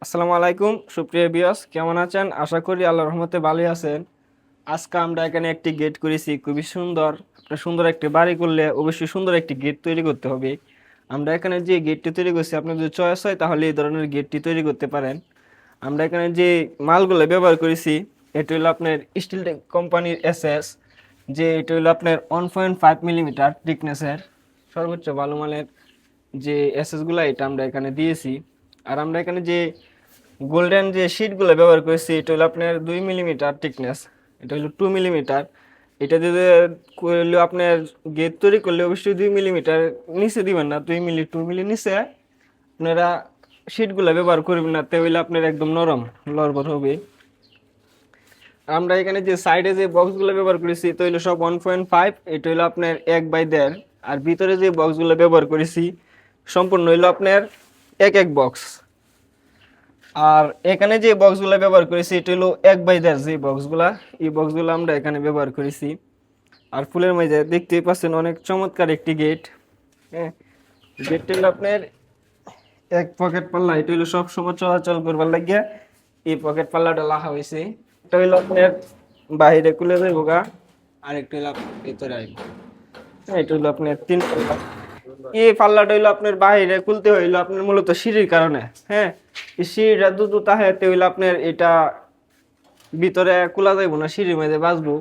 আসসালামু আলাইকুম সুপ্রিয় ভিউয়ার্স, কেমন আছেন? আশা করি আল্লাহর রহমতে ভালোই আছেন। আজকে আমরা এখানে একটি গেট করেছি, খুবই সুন্দর। আপনার সুন্দর একটি বাড়ি করলে অবশ্যই সুন্দর একটি গেট তৈরি করতে হবে। আমরা এখানে যে গেটটি তৈরি করছি, আপনার যদি চয়েস হয় তাহলে এই ধরনের গেটটি তৈরি করতে পারেন। আমরা এখানে যে মালগুলো ব্যবহার করেছি, এটা হলো আপনার স্টিল কোম্পানির এসএস, যে এটা হলো আপনার 1.5 মিলিমিটার থিকনেসের সর্বোচ্চ ভালো মানের যে এসএস গুলা, এটা আমরা এখানে দিয়েছি। আর আমরা এখানে যে গোল্ডেন যে শিটগুলো ব্যবহার করেছি, এটা হলো আপনার 2 মিলিমিটার থিকনেস, এটা হলো 2 মিলিমিটার। এটা যদি করলে আপনার গেট তৈরি করলে অবশ্যই 2 মিলিমিটার নিচে দিবেন না, 2 মিলি নিচে আপনারা শিটগুলো ব্যবহার করবেন না, তাহলে আপনার একদম নরম লড়বড় হবে। আর আমরা এখানে যে সাইডে যে বক্সগুলো ব্যবহার করেছি, এটা হলো সব 1.5, এটা হলো আপনার 1/1.5। আর ভিতরে যে বক্সগুলো ব্যবহার করেছি সম্পূর্ণ হইলো আপনার এক বক্স। আর এখানে যে বক্সগুলো ব্যবহার করেছি, এটা হলো 1/1.5 যে বক্সগুলা, এই বক্সগুলো আমরা এখানে ব্যবহার করেছি। আর ফুলের মাঝে দেখতেই পাচ্ছেন অনেক চমৎকার একটি গেট। হ্যাঁ, গেটটা হলো আপনার এক পকেট পাল্লা, এটা হলো সব সময় চলাচল করবার লাগিয়া এই পকেট পাল্লাটা লাখা হয়েছে। এটা হইলো আপনার বাইরে খুলে যাইব গা, আর একটা হইলো আপনার ভিতরে আইব। এটা হইলো আপনার 3 পাল্লা। এই পাল্লাটা হইলো আপনার বাইরে খুলতে হইলো আপনার মূলত সিঁড়ির কারণে। হ্যাঁ, এই সিঁড়িটা দ্রুত তাহাতে হইলো আপনার এটা ভিতরে খোলা যাইব না, সিঁড়ির মধ্যে বাঁচবো,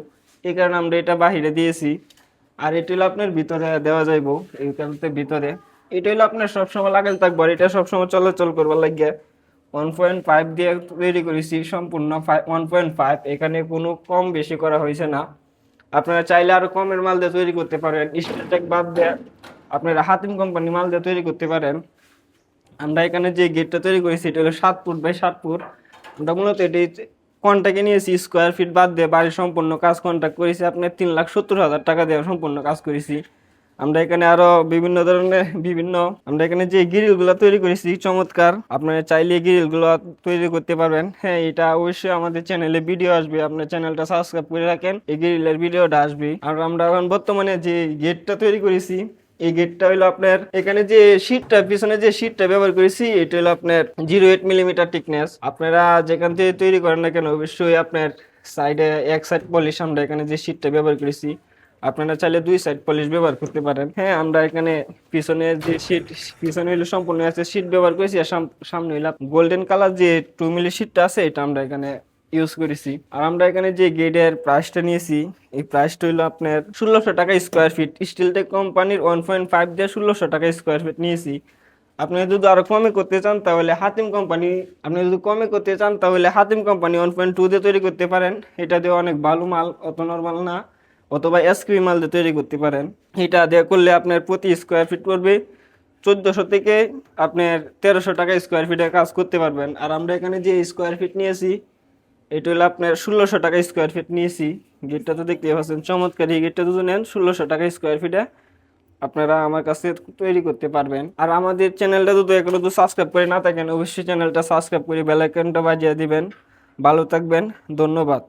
এই কারণে আমরা এটা বাহিরে দিয়েছি। আর এটা হলো আপনার ভিতরে দেওয়া যাইব, এই কারণে ভিতরে এটা হলো আপনার সবসময় লাগাল থাকবো। আর এটা সবসময় চলাচল করবার লাগিয়ে 1.5 দিয়ে তৈরি করেছি, সম্পূর্ণ 1.5, এখানে কোনো কম বেশি করা হয়েছে না। আপনারা চাইলে আরো কমের মাল দিয়ে তৈরি করতে পারেন, স্টিলটেক বাদ দিয়ে আপনারা হাতিম কোম্পানি মাল দিয়ে তৈরি করতে পারেন। আমরা এখানে যে গেটটা তৈরি করেছি, এটা হলো 7 ফুট বাই 7 ফুট। আমরা মূলত এটি কন্ট্রাক্টে নিয়েছি, স্কোয়ার ফিট বাদ দিয়ে বাড়ির সম্পূর্ণ কাজ কন্ট্রাক্ট করেছি আপনার 3,70,000 টাকা দিয়ে সম্পূর্ণ কাজ করেছি। আমরা এখানে আরো বিভিন্ন ধরনের আমরা এখানে যে গ্রিল গুলা তৈরি করেছি চমৎকার, আপনারা চাইলে গ্রিল গুলো তৈরি করতে পারবেন। হ্যাঁ, এটা অবশ্যই আমাদের চ্যানেলে ভিডিও আসবে, আপনার চ্যানেলটা সাবস্ক্রাইব করে রাখেন, এই গ্রিলের ভিডিওটা আসবে। আর আমরা এখন বর্তমানে যে গেটটা তৈরি করেছি, এই গেটটা হলো আপনার এখানে যে শীটটা পিছনে যে শীটটা ব্যবহার করেছি, এটা হলো আপনার 0.8 মিলিমিটার থিকনেস। আপনারা যেখান থেকে তৈরি করেন না কেন অবশ্যই আপনার সাইডে এক সাইড পলিশ, আমরা এখানে যে শীটটা ব্যবহার করেছি আপনারা চাইলে 2 সাইড পলিশ ব্যবহার করতে পারেন। হ্যাঁ, আমরা এখানে পিছনে যে শীট, পিছনে হইলো সম্পূর্ণ আছে শীট ব্যবহার করেছি, আর সামনে হইলো গোল্ডেন কালার যে 2 মিলি শীটটা আছে, এটা আমরা এখানে ইউজ করেছি। আর আমরা এখানে যে গেটের প্রাইসটা নিয়েছি, এই প্রাইসটা হইলো আপনার 1600 টাকা স্কোয়ার ফিট। স্টিলটেক কোম্পানির 1.5 দিয়ে 1600 টাকা স্কোয়ার ফিট নিয়েছি। আপনি যদি আরো কমে করতে চান তাহলে হাতিম কোম্পানি, আপনি যদি কমে করতে চান তাহলে হাতিম কোম্পানি 1.2 দিয়ে তৈরি করতে পারেন, এটা দিয়ে অনেক ভালো মাল, অত নরমাল না। অথবা এসক্রিম মাল দিয়ে তৈরি করতে পারেন, এটা দিয়ে করলে আপনার প্রতি স্কোয়ার ফিট পড়বে 1400 থেকে আপনার 1300 টাকা স্কোয়ার ফিটে কাজ করতে পারবেন। আর আমরা এখানে যে স্কোয়ার ফিট নিয়েছি, এটা হলো আপনার 1600 টাকা স্কোয়ার ফিট নিয়েছি। গেটটা তো দেখতে পাচ্ছেন চমৎকার, এই গেটটা যদি নেন 1600 টাকা স্কোয়ার ফিটে আপনারা আমার কাছে তৈরি করতে পারবেন। আর আমাদের চ্যানেলটা যদি এখনো তো সাবস্ক্রাইব করে না থাকেন, অবশ্যই চ্যানেলটা সাবস্ক্রাইব করে বেল আইকনটা বাজিয়ে দিবেন। ভালো থাকবেন, ধন্যবাদ।